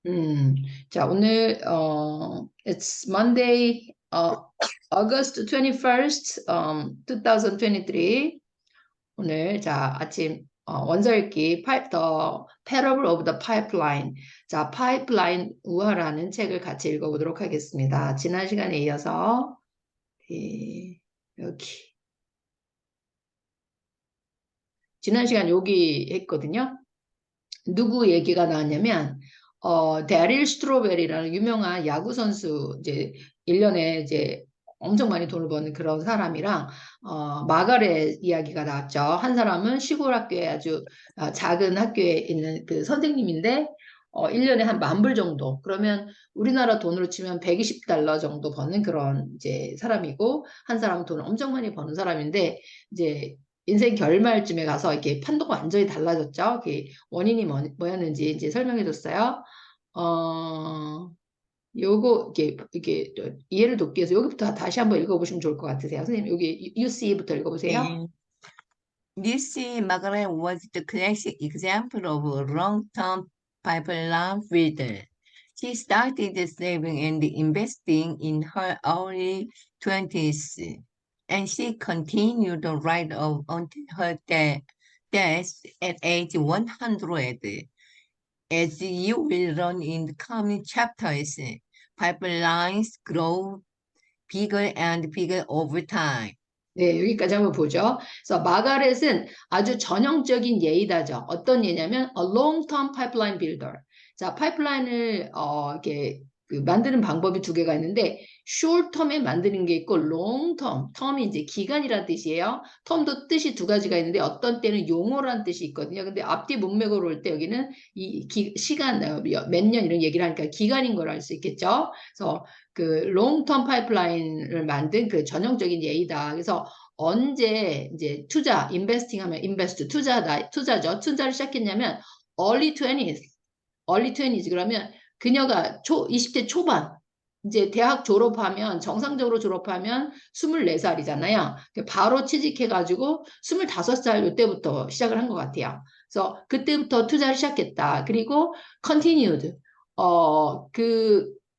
음, 자, 오늘, it's Monday, August 21st, 2023. 오늘, 자, 아침, 원서 읽기, The Parable of the Pipeline. 자, 파이프라인 우화라는 책을 같이 읽어보도록 하겠습니다. 지난 시간에 이어서, 여기. 지난 시간 여기 했거든요. 누구 얘기가 나왔냐면, 데릴 스트로베리라는 유명한 야구 선수, 이제 1년에 이제 엄청 많이 돈을 버는 그런 사람이랑, 마가렛 이야기가 나왔죠. 한 사람은 시골 학교에 아주 작은 학교에 있는 그 선생님인데, 1년에 한 10,000불 정도. 그러면 우리나라 돈으로 치면 120달러 정도 버는 그런 이제 사람이고, 한 사람은 돈을 엄청 많이 버는 사람인데, 이제 인생 결말쯤에 가서 이렇게 판도가 완전히 달라졌죠. 원인이 뭐였는지 이제 설명해 줬어요. 요거 이게 이해를 돕기 위해서 여기부터 다시 한번 읽어보시면 좋을 것 같으세요. 선생님 여기 UC부터 읽어보세요. 네. Lucy Margaret was the classic example of a long-term pipeline builder. She started saving and investing in her early 20s, and she continued the ride of until her death at age 100. As you will learn in the coming chapters, pipelines grow bigger and bigger over time. 네, 여기까지 한번 보죠. 그래서 마가렛은 아주 전형적인 예이다죠. 어떤 예냐면 a long-term pipeline builder. 자, 파이프라인을 이렇게 만드는 방법이 두 개가 있는데 short-term에 만드는 게 있고 long-term, term이 이제 기간이라는 뜻이에요. term도 뜻이 두 가지가 있는데 어떤 때는 용어란 뜻이 있거든요. 근데 앞뒤 문맥으로 올 때 여기는 시간 몇 년 이런 얘기를 하니까 기간인 걸 알 수 있겠죠. 그래서 그 롱텀 파이프라인을 만든 그 전형적인 예이다. 그래서 언제 이제 투자, 인베스팅 하면 인베스트, 투자죠. 투자를 시작했냐면 early 20s 그러면 그녀가 20대 초반 이제 대학 졸업하면 정상적으로 졸업하면 24살이잖아요. 바로 취직해가지고 25살 이때부터 시작을 한 것 같아요. 그래서 그때부터 투자를 시작했다. 그리고 continued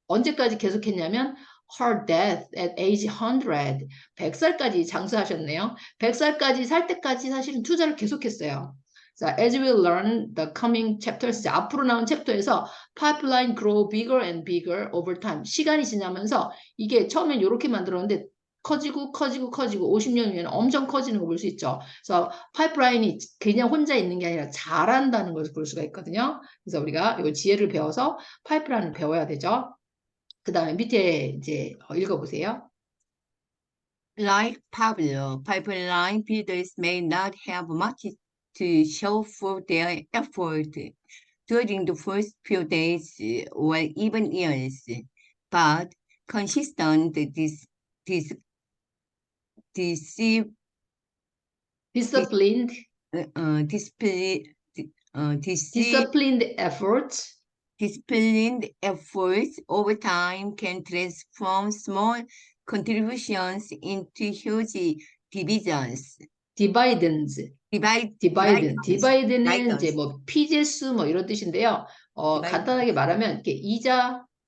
언제까지 계속했냐면 her death at age 100, 100살까지 장수하셨네요. 100살까지 살 때까지 사실은 투자를 계속했어요. 자, as we learn the coming chapters, 앞으로 나온 챕터에서 pipeline grow bigger and bigger over time. 시간이 지나면서 이게 처음엔 이렇게 만들었는데 커지고 50년 후에는 엄청 커지는 거 볼 수 있죠. 그래서 파이프라인이 그냥 혼자 있는 게 아니라 잘한다는 것을 볼 수가 있거든요. 그래서 우리가 이 지혜를 배워서 파이프라인을 배워야 되죠. 그 다음에 밑에 이제 읽어보세요. Like Pablo, pipeline builders may not have much to show for their effort during the first few days or even years, but consistent dis, dis, dis, Disciplined, display, dis, disciplined efforts, disciplined efforts over time can transform small contributions into huge divisions. dividends, 디바이드는 이제 Dividends. 뭐 피제수 뭐 이런 뜻인데요. 간단하게 Dividends. 말하면 이렇게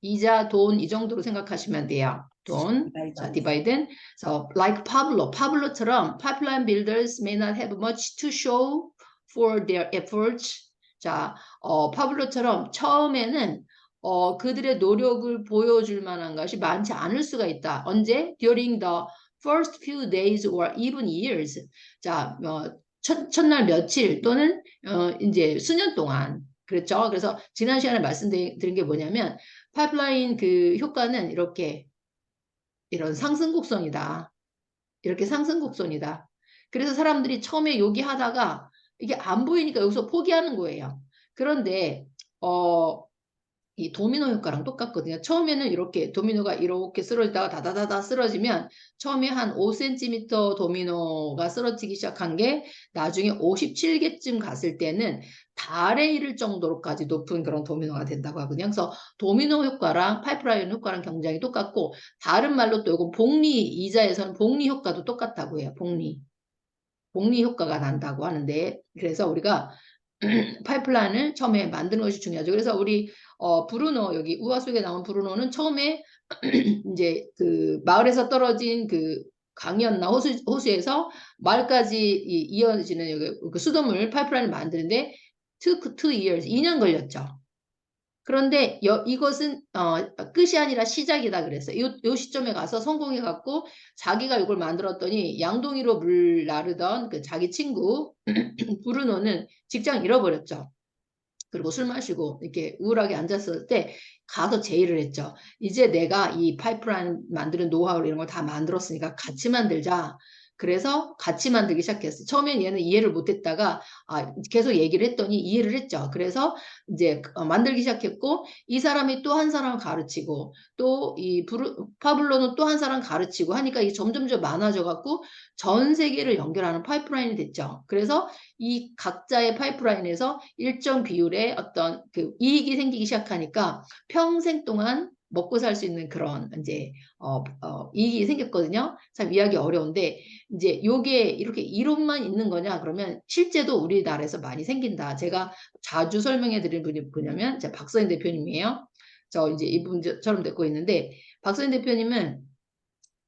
이자, 돈 이 정도로 생각하시면 돼요. 돈. 자, Dividends. 디바이든. So, like 파블로처럼 pipeline builders may not have much to show for their efforts. 자, 파블로처럼 처음에는 그들의 노력을 보여줄 만한 것이 많지 않을 수가 있다. 언제? During the first few days or even years. 자, 첫날 며칠 또는 이제 수년 동안 그렇죠. 그래서 지난 시간에 말씀드린 게 뭐냐면 파이프라인 그 효과는 이런 상승 곡선이다. 이렇게 상승 곡선이다. 그래서 사람들이 처음에 여기 하다가 이게 안 보이니까 여기서 포기하는 거예요. 그런데 이 도미노 효과랑 똑같거든요. 처음에는 이렇게 도미노가 이렇게 쓰러지다가 다다다다 쓰러지면 처음에 한 5cm 도미노가 쓰러지기 시작한 게 나중에 57개쯤 갔을 때는 달에 이를 정도로까지 높은 그런 도미노가 된다고 하거든요. 그래서 도미노 효과랑 파이프라인 효과랑 굉장히 똑같고 다른 말로 또 이건 복리 이자에서는 복리 효과도 똑같다고 해요. 복리 효과가 난다고 하는데 그래서 우리가 파이프라인을 처음에 만드는 것이 중요하죠. 그래서 우리 브루노, 여기 우화 속에 나온 브루노는 처음에 이제 그 마을에서 떨어진 그 강이었나 호수에서 마을까지 이어지는 여기 그 수돗물 파이프라인을 만드는데 took 2 years, 2년 걸렸죠. 그런데 이것은 끝이 아니라 시작이다 그랬어요. 요 시점에 가서 성공해 갖고 자기가 이걸 만들었더니 양동이로 물 나르던 그 자기 친구 브루노는 직장 잃어버렸죠. 그리고 술 마시고 이렇게 우울하게 앉았을 때 가서 제의를 했죠. 이제 내가 이 파이프라인 만드는 노하우 이런 걸 다 만들었으니까 같이 만들자. 그래서 같이 만들기 시작했어요. 처음엔 얘는 이해를 못했다가 계속 얘기를 했더니 이해를 했죠. 그래서 이제 만들기 시작했고 이 사람이 또 한 사람을 가르치고 또 이 파블로는 또 한 사람 가르치고 하니까 이게 점점점 많아져 갖고 전 세계를 연결하는 파이프라인이 됐죠. 그래서 이 각자의 파이프라인에서 일정 비율의 어떤 그 이익이 생기기 시작하니까 평생 동안 먹고 살 수 있는 그런 이제 이익이 생겼거든요. 참 이해하기 어려운데 이제 요게 이렇게 이론만 있는 거냐 그러면 실제도 우리나라에서 많이 생긴다. 제가 자주 설명해 드린 분이 뭐냐면 제 박서연 대표님이에요. 저 이제 이분처럼 듣고 있는데 박서연 대표님은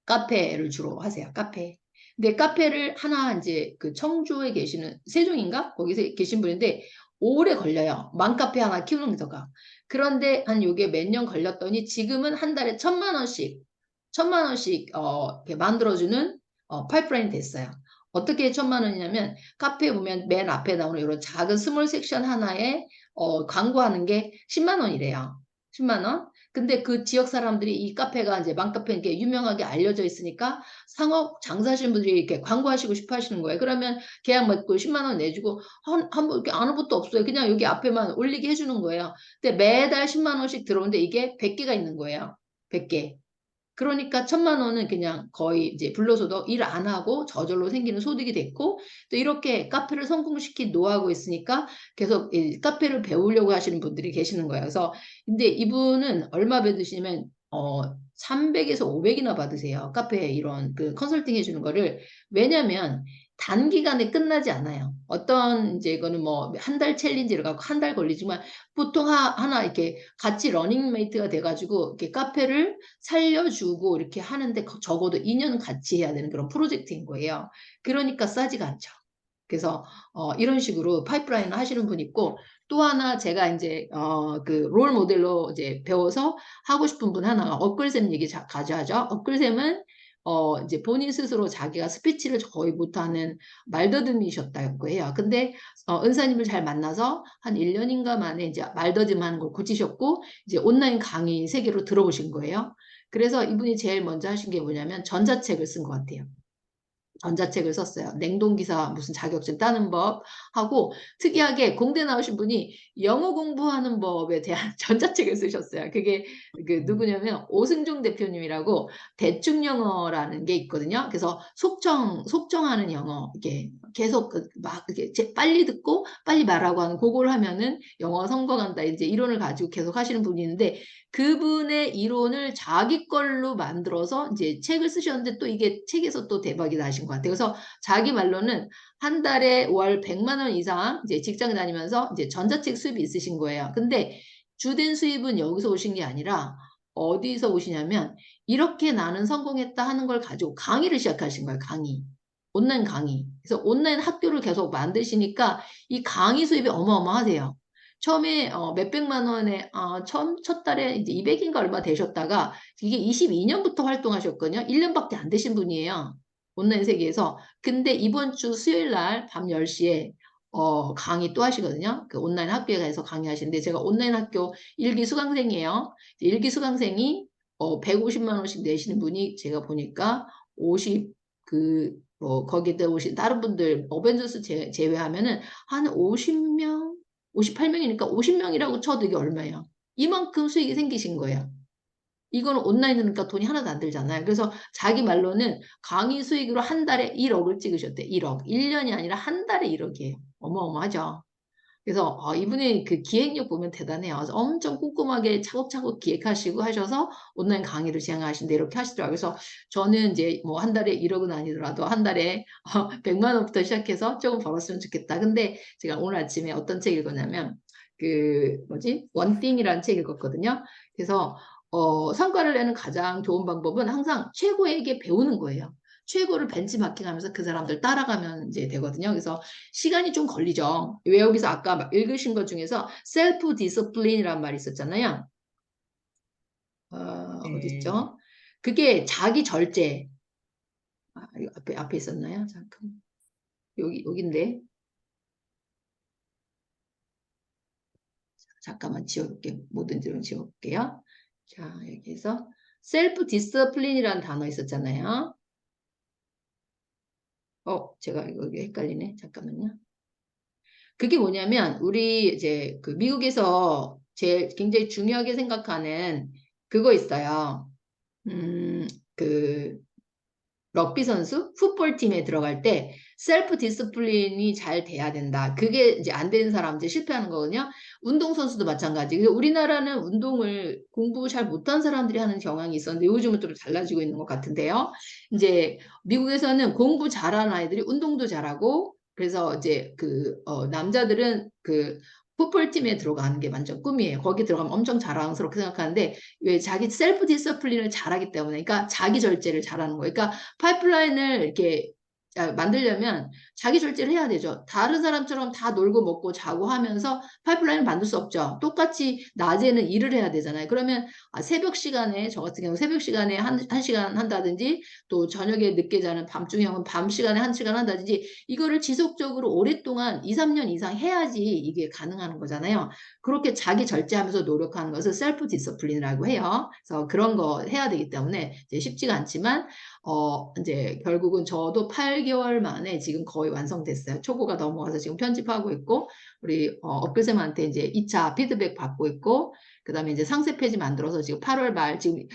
카페를 주로 하세요. 카페. 근데 카페를 하나 이제 그 청주에 계시는 세종인가? 거기서 계신 분인데 오래 걸려요. 맘카페 하나 키우는 데가. 그런데 한 요게 몇 년 걸렸더니 지금은 한 달에 1,000만 원씩 이렇게 만들어주는 파이프라인이 됐어요. 어떻게 1,000만 원이냐면 카페에 보면 맨 앞에 나오는 이런 작은 스몰 섹션 하나에 광고하는 게 10만 원이래요. 10만 원? 근데 그 지역 사람들이 이 카페가 이제 맘카페 이렇게 유명하게 알려져 있으니까 상업 장사하시는 분들이 이렇게 광고하시고 싶어 하시는 거예요. 그러면 계약 맺고 10만 원 내주고 한번 이렇게 아는 것도 없어요. 그냥 여기 앞에만 올리게 해주는 거예요. 근데 매달 10만 원씩 들어오는데 이게 100개가 있는 거예요. 100개. 그러니까 1,000만 원은 그냥 거의 이제 불로소득 일 안 하고 저절로 생기는 소득이 됐고 또 이렇게 카페를 성공시킨 노하우가 있으니까 계속 이 카페를 배우려고 하시는 분들이 계시는 거예요. 그래서 근데 이분은 얼마 받으시냐면 300에서 500이나 받으세요. 카페에 이런 그 컨설팅 해주는 거를. 왜냐면 단기간에 끝나지 않아요. 어떤 이제 이거는 뭐 한 달 챌린지를 갖고 한 달 걸리지만 보통 하나 이렇게 같이 러닝메이트가 돼가지고 이렇게 카페를 살려주고 이렇게 하는데 적어도 2년 같이 해야 되는 그런 프로젝트인 거예요. 그러니까 싸지가 않죠. 그래서 이런 식으로 파이프라인을 하시는 분 있고 또 하나 제가 이제 그 롤 모델로 이제 배워서 하고 싶은 분 하나가 업글쌤 얘기 가져하죠. 업글쌤은 이제 본인 스스로 자기가 스피치를 거의 못하는 말더듬이셨다고 해요. 근데 은사님을 잘 만나서 한 1년인가 만에 이제 말더듬 하는 걸 고치셨고 이제 온라인 강의 세계로 들어오신 거예요. 그래서 이분이 제일 먼저 하신 게 뭐냐면 전자책을 쓴 것 같아요. 전자책을 썼어요. 냉동기사 무슨 자격증 따는 법 하고 특이하게 공대 나오신 분이 영어 공부하는 법에 대한 전자책을 쓰셨어요. 그게 그 누구냐면 오승종 대표님이라고 대충 영어라는 게 있거든요. 그래서 속정하는 영어 이게 계속 막 이렇게 빨리 듣고 빨리 말하고 하는 그걸 하면은 영어 성공한다. 이제 이론을 가지고 계속 하시는 분이 있는데 그분의 이론을 자기 걸로 만들어서 이제 책을 쓰셨는데 또 이게 책에서 또 대박이 나신 것 같아요. 그래서 자기 말로는 한 달에 월 100만 원 이상 이제 직장 다니면서 이제 전자책 수입이 있으신 거예요. 근데 주된 수입은 여기서 오신 게 아니라 어디서 오시냐면 이렇게 나는 성공했다 하는 걸 가지고 강의를 시작하신 거예요. 강의. 온라인 강의. 그래서 온라인 학교를 계속 만드시니까 이 강의 수입이 어마어마하세요. 처음에 몇백만 원에 첫 달에 이제 200인가 얼마 되셨다가 이게 22년부터 활동하셨거든요. 1년밖에 안 되신 분이에요. 온라인 세계에서. 근데 이번 주 수요일 날 밤 10시에 강의 또 하시거든요. 그 온라인 학교에 가서 강의하시는데 제가 온라인 학교 1기 수강생이에요. 1기 수강생이 150만 원씩 내시는 분이 제가 보니까 50 거기다 오신 다른 분들 어벤져스 제외하면은 한 50명 58명이니까 50명이라고 쳐도 이게 얼마예요? 이만큼 수익이 생기신 거예요. 이거는 온라인이니까 돈이 하나도 안 들잖아요. 그래서 자기 말로는 강의 수익으로 한 달에 1억을 찍으셨대. 1억. 1년이 아니라 한 달에 1억이에요. 어마어마하죠. 그래서 이분의 그 기획력 보면 대단해요. 그래서 엄청 꼼꼼하게 차곡차곡 기획하시고 하셔서 온라인 강의를 진행하신데 이렇게 하시더라고요. 그래서 저는 이제 뭐 한 달에 1억은 아니더라도 한 달에 100만 원부터 시작해서 조금 벌었으면 좋겠다. 근데 제가 오늘 아침에 어떤 책 읽었냐면 그 뭐지? 원띵이라는 책 읽었거든요. 그래서 성과를 내는 가장 좋은 방법은 항상 최고에게 배우는 거예요. 최고를 벤치마킹하면서 그 사람들 따라가면 이제 되거든요. 그래서 시간이 좀 걸리죠. 왜 여기서 아까 읽으신 것 중에서 셀프 디스플린이라는 말이 있었잖아요. 어디 네. 있죠? 그게 자기 절제. 이거 앞에 있었나요? 잠깐. 여기인데. 잠깐만 지워볼게요. 모든 들은 지워볼게요. 자, 여기에서 셀프 디스플린이라는 단어 있었잖아요. 제가 이거 여기 헷갈리네. 잠깐만요. 그게 뭐냐면 우리 이제 그 미국에서 제일 굉장히 중요하게 생각하는 그거 있어요. 음, 그 럭비 선수, 풋볼 팀에 들어갈 때 셀프 디스플린이 잘 돼야 된다. 그게 이제 안 되는 사람 이제 실패하는 거거든요. 운동 선수도 마찬가지. 그래서 우리나라는 운동을 공부 잘 못한 사람들이 하는 경향이 있었는데 요즘은 좀 달라지고 있는 것 같은데요. 이제 미국에서는 공부 잘하는 아이들이 운동도 잘하고 그래서 이제 남자들은 그 풋볼 팀에 들어가는 게 완전 꿈이에요. 거기 들어가면 엄청 자랑스럽게 생각하는데 왜 자기 셀프 디스플린을 잘하기 때문에 그러니까 자기 절제를 잘하는 거예요. 그러니까 파이프라인을 이렇게 만들려면 자기 절제를 해야 되죠. 다른 사람처럼 다 놀고 먹고 자고 하면서 파이프라인을 만들 수 없죠. 똑같이 낮에는 일을 해야 되잖아요. 그러면 새벽 시간에 저 같은 경우 새벽 시간에 한 시간 한다든지 또 저녁에 늦게 자는 밤중 형은 밤 시간에 한 시간 한다든지 이거를 지속적으로 오랫동안 2, 3년 이상 해야지 이게 가능한 거잖아요. 그렇게 자기 절제하면서 노력하는 것을 셀프 디스플린이라고 해요. 그래서 그런 거 해야 되기 때문에 이제 쉽지가 않지만 이제 결국은 저도 8개월 만에 지금 거의 완성됐어요. 초보가 넘어가서 지금 편집하고 있고, 우리 업글쌤한테 이제 2차 피드백 받고 있고, 그 다음에 이제 상세 페이지 만들어서 지금 8월 말 지금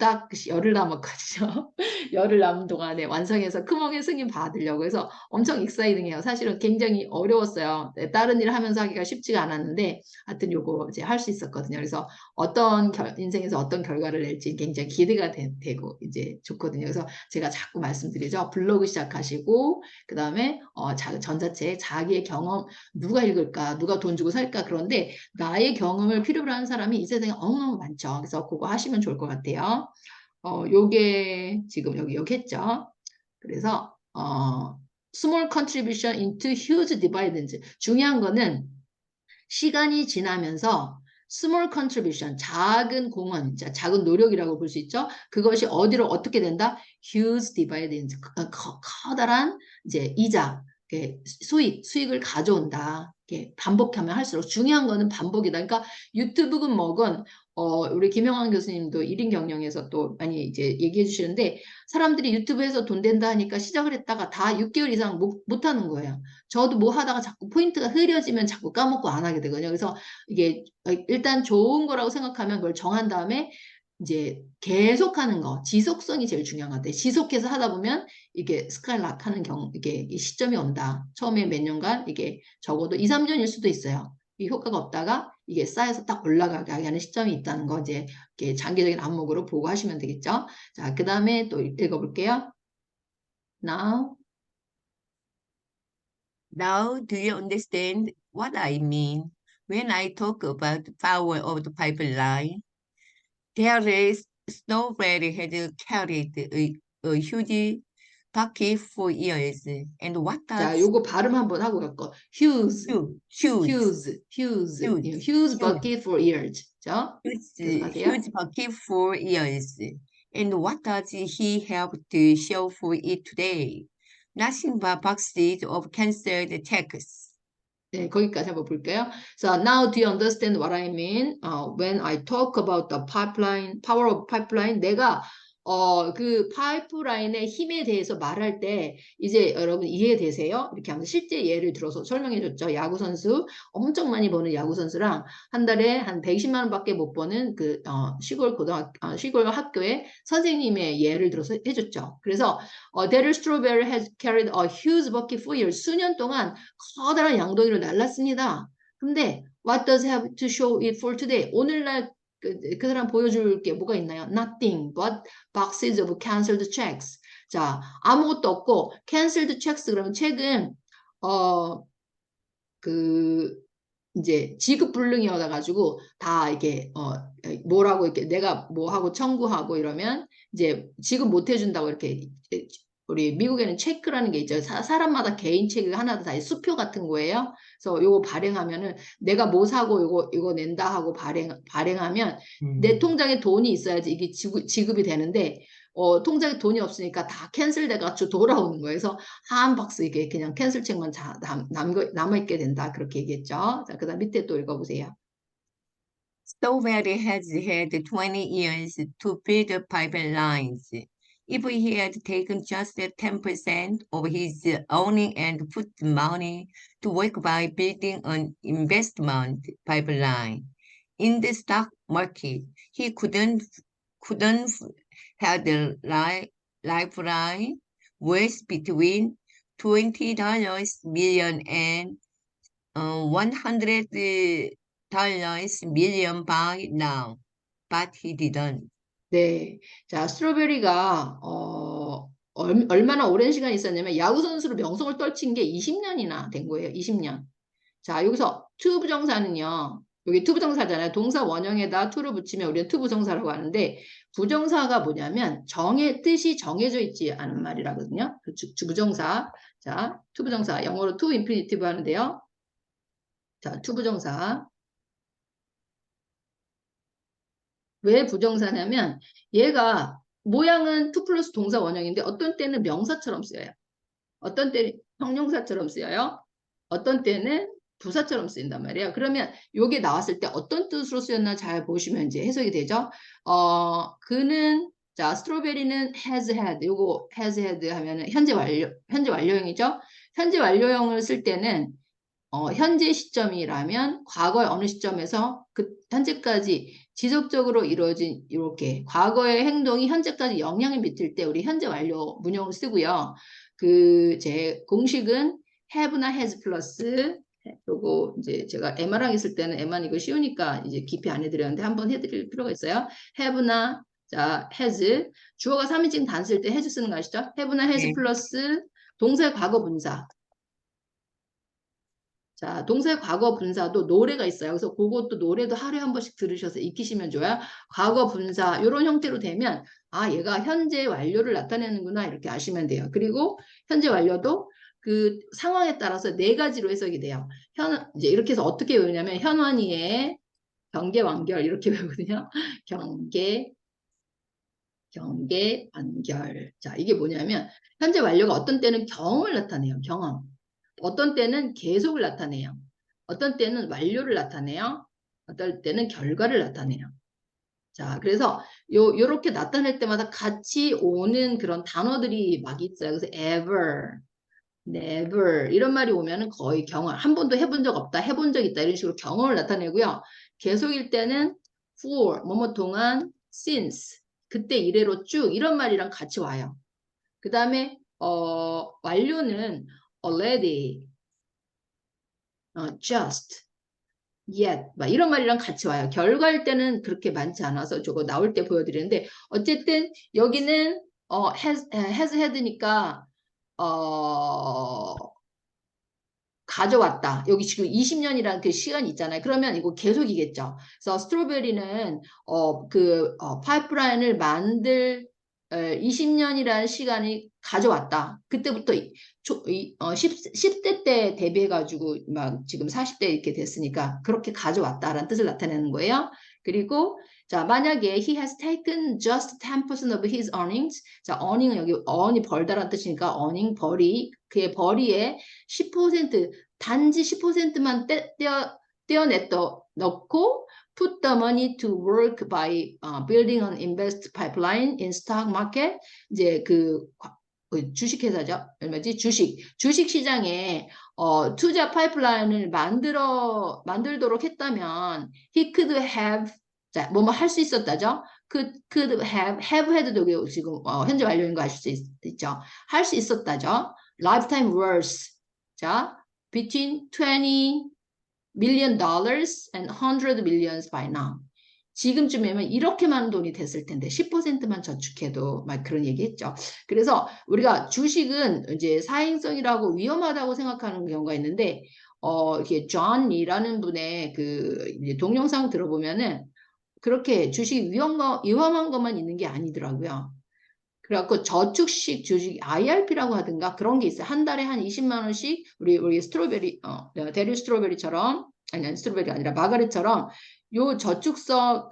딱 열흘 남았거든요. 열흘 남은 동안에 완성해서 크몽의 승인 받으려고 해서 엄청 익사이딩해요. 사실은 굉장히 어려웠어요. 다른 일 하면서 하기가 쉽지가 않았는데, 하여튼 요거 이제 할 수 있었거든요. 그래서 인생에서 어떤 결과를 낼지 굉장히 기대가 되고 이제 좋거든요. 그래서 제가 자꾸 말씀드리죠. 블로그 시작하시고 그 다음에 전자책 자기의 경험 누가 읽을까 누가 돈 주고 살까 그런데 나의 경험을 필요로 하는 사람이 이 세상에 너무 많죠. 그래서 그거 하시면 좋을 것 같아요. 요게 지금 여기 했죠. 그래서 small contribution into huge dividends 중요한 거는 시간이 지나면서 small contribution, 작은 공헌, 작은 노력이라고 볼 수 있죠. 그것이 어디로 어떻게 된다? huge dividends, 커다란 이제 이자, 수익을 가져온다. 반복하면 할수록 중요한 거는 반복이다. 그러니까 유튜브건 뭐건 우리 김영환 교수님도 1인 경영에서 또 많이 이제 얘기해 주시는데 사람들이 유튜브에서 돈 된다 하니까 시작을 했다가 다 6개월 이상 못 하는 거예요. 저도 뭐 하다가 자꾸 포인트가 흐려지면 자꾸 까먹고 안 하게 되거든요. 그래서 이게 일단 좋은 거라고 생각하면 그걸 정한 다음에 이제 계속하는 거, 지속성이 제일 중요한 것 같아요. 지속해서 하다 보면 이게 스카일락 하는 이게 시점이 온다. 처음에 몇 년간 이게 적어도 2, 3년일 수도 있어요. 이 효과가 없다가 이게 쌓여서 딱 올라가게 하는 시점이 있다는 거 이제 이렇게 장기적인 안목으로 보고 하시면 되겠죠. 자, 그 다음에 또 읽어볼게요. Now. Now, do you understand what I mean when I talk about the power of the pipeline? There is Snowberry has carried a huge bucket for years. And what 자, does 요거 발음 한번 하고 갈거. Huge, huge, huge huge, bucket for years. 자, 계속 하세요. huge bucket for years? And what does he have to show for it today? Nothing but boxes of canceled checks. 네, 거기까지 한번 볼게요. So now do you understand what I mean? When I talk about the pipeline, power of pipeline, 내가 그 파이프라인의 힘에 대해서 말할 때 이제 여러분 이해되세요? 이렇게 하면서 실제 예를 들어서 설명해 줬죠. 야구 선수 엄청 많이 버는 야구 선수랑 한 달에 한 120만 원밖에 못 버는 그 시골 학교의 선생님의 예를 들어서 해줬죠. 그래서 Darryl Strawberry has carried a huge bucket for years. 수년 동안 커다란 양동이를 날랐습니다. 근데 what does he have to show it for today? 오늘날 그 사람 보여줄 게 뭐가 있나요? Nothing but boxes of canceled checks. 자, 아무것도 없고 canceled checks 그러면 책은 그 이제 지급 불능이어다 가지고 다 이게 뭐라고 이렇게 내가 뭐 하고 청구하고 이러면 이제 지급 못 해준다고 이렇게 우리 미국에는 체크라는 게 있죠. 사람마다 개인 체크가 하나도 다 수표 같은 거예요. 그래서 요거 발행하면은 내가 뭐 사고 요거 낸다 하고 발행하면 내 통장에 돈이 있어야지 이게 지급이 되는데 통장에 돈이 없으니까 다 캔슬돼가지고 돌아오는 거예요. 그래서 한 박스 이게 그냥 캔슬책만 남아있게 된다. 그렇게 얘기했죠. 자, 그 다음 밑에 또 읽어보세요. Strawberry has had 20 years to build pipelines. If he had taken just 10% of his earning and put the money to work by building an investment pipeline in the stock market, he couldn't have the lifeline worth between $20 million and $100 million by now, but he didn't. 네. 자, 스트로베리가, 얼마나 오랜 시간이 있었냐면, 야구 선수로 명성을 떨친 게 20년이나 된 거예요. 20년. 자, 여기서 to 부정사는요. 여기 to 부정사잖아요. 동사 원형에다 to를 붙이면 우리는 to 부정사라고 하는데, 부정사가 뭐냐면, 뜻이 정해져 있지 않은 말이라거든요. to 부정사. 자, to 부정사. 영어로 to infinitive 하는데요. 자, to 부정사. 왜 부정사냐면 얘가 모양은 to 플러스 동사 원형인데 어떤 때는 명사처럼 쓰여요. 어떤 때는 형용사처럼 쓰여요. 어떤 때는 부사처럼 쓰인단 말이에요. 그러면 이게 나왔을 때 어떤 뜻으로 쓰였나 잘 보시면 이제 해석이 되죠. 그는 자 스트로베리는 has had 요거 has had 하면은 현재 완료형이죠. 현재 완료형을 쓸 때는 현재 시점이라면 과거의 어느 시점에서 그 현재까지 지속적으로 이루어진 이렇게 과거의 행동이 현재까지 영향을 미칠 때 우리 현재 완료 문형을 쓰고요. 그 제 공식은 have나 has 플러스 요거 이제 제가 M랑 있을 때는 M만 이거 쉬우니까 이제 깊이 안 해드렸는데 한번 해드릴 필요가 있어요. have나 자 has 주어가 3인칭 단수일 때 has 쓰는 거 아시죠? have나 has 네. 플러스 동사의 과거 분사. 자, 동사의 과거 분사도 노래가 있어요. 그래서 그것도 노래도 하루에 한 번씩 들으셔서 익히시면 좋아요. 과거 분사 이런 형태로 되면 아 얘가 현재 완료를 나타내는구나 이렇게 아시면 돼요. 그리고 현재 완료도 그 상황에 따라서 네 가지로 해석이 돼요. 이제 이렇게 해서 어떻게 외우냐면 현원이의 경계 완결 이렇게 외우거든요. 경계 완결. 자, 이게 뭐냐면 현재 완료가 어떤 때는 경험을 나타내요. 경험. 어떤 때는 계속을 나타내요. 어떤 때는 완료를 나타내요. 어떤 때는 결과를 나타내요. 자, 그래서 요렇게 나타낼 때마다 같이 오는 그런 단어들이 막 있어요. 그래서 ever, never 이런 말이 오면은 거의 경험, 한 번도 해본 적 없다, 해본 적 있다 이런 식으로 경험을 나타내고요. 계속일 때는 for, 뭐뭐 동안, since, 그때 이래로 쭉 이런 말이랑 같이 와요. 그 다음에 완료는 already, just, yet 막 이런 말이랑 같이 와요. 결과일 때는 그렇게 많지 않아서 저거 나올 때 보여드리는데 어쨌든 여기는 has had니까 가져왔다. 여기 지금 20년이라는 그 시간이 있잖아요. 그러면 이거 계속이겠죠. 그래서 스트로베리는 파이프라인을 만들 20년이라는 시간이 가져왔다. 그때부터 10대 때 대비해가지고 막 지금 40대 이렇게 됐으니까 그렇게 가져왔다라는 뜻을 나타내는 거예요. 그리고 자 만약에 he has taken just 10% of his earnings 자 earning은 여기 earn이 벌다라는 뜻이니까 earning 벌이 그의 벌이의 10% 단지 10%만 넣고 put the money to work by building an invest pipeline in stock market 이제 그 주식회사죠. 얼마지? 주식 시장에 투자 파이프라인을 만들도록 했다면 he could have 자, 뭐뭐 할 수 있었다죠. could have had도 지금 현재 완료인 거 아실 수 있죠. 할 수 있었다죠. lifetime worth 자, between 20 million dollars and 100 millions by now. 지금쯤이면 이렇게 많은 돈이 됐을 텐데 10%만 저축해도 막 그런 얘기 했죠. 그래서 우리가 주식은 이제 사행성이라고 위험하다고 생각하는 경우가 있는데 이렇게 존 리라는 분의 이제 동영상 들어보면은 그렇게 주식 위험한 것만 있는 게 아니더라고요. 그래갖고 저축식 주식 IRP라고 하든가 그런 게 있어요. 한 달에 한 20만 원씩 우리 스트로베리 데리 스트로베리처럼 아니 스트로베리 아니라 마가렛처럼 요 저축성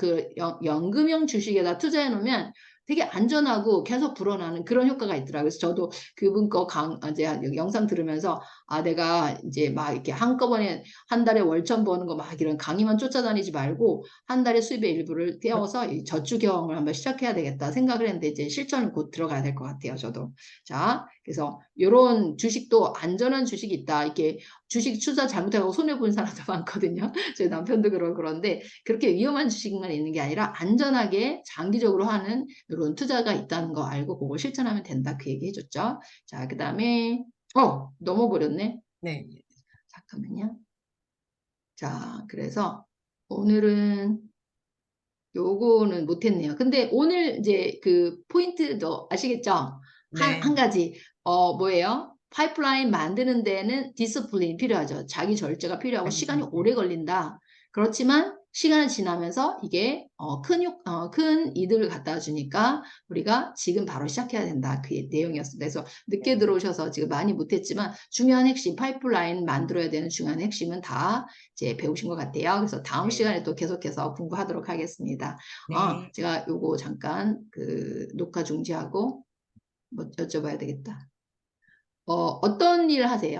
연금형 주식에다 투자해 놓으면 되게 안전하고 계속 불어나는 그런 효과가 있더라고요. 그래서 저도 그분 거 이제 영상 들으면서 내가 이제 막 이렇게 한꺼번에 한 달에 월천 버는 거 막 이런 강의만 쫓아다니지 말고 한 달에 수입의 일부를 떼어서 이 저축형을 한번 시작해야 되겠다 생각을 했는데 이제 실전을 곧 들어가야 될 것 같아요. 저도. 자, 그래서 이런 주식도 안전한 주식이 있다. 이렇게 주식 투자 잘못하고 손해본 사람도 많거든요. 저희 남편도 그런데 그렇게 위험한 주식만 있는 게 아니라 안전하게 장기적으로 하는 이런 투자가 있다는 거 알고 그걸 실천하면 된다. 그 얘기 해줬죠. 자, 그 다음에 넘어버렸네. 네. 잠깐만요. 자, 그래서 오늘은 요거는 못했네요. 근데 오늘 이제 그 포인트도 아시겠죠? 한 네. 가지, 뭐예요? 파이프라인 만드는 데는 디스플린 필요하죠. 자기 절제가 필요하고 시간이 오래 걸린다. 그렇지만 시간이 지나면서 이게 큰 이득을 갖다 주니까 우리가 지금 바로 시작해야 된다. 그 내용이었습니다. 그래서 늦게 들어오셔서 지금 많이 못했지만 중요한 핵심, 파이프라인 만들어야 되는 중요한 핵심은 다 이제 배우신 것 같아요. 그래서 다음 네. 시간에 또 계속해서 공부하도록 하겠습니다. 네. 제가 요거 잠깐 녹화 중지하고 뭐 여쭤봐야 되겠다. 어떤 일 하세요?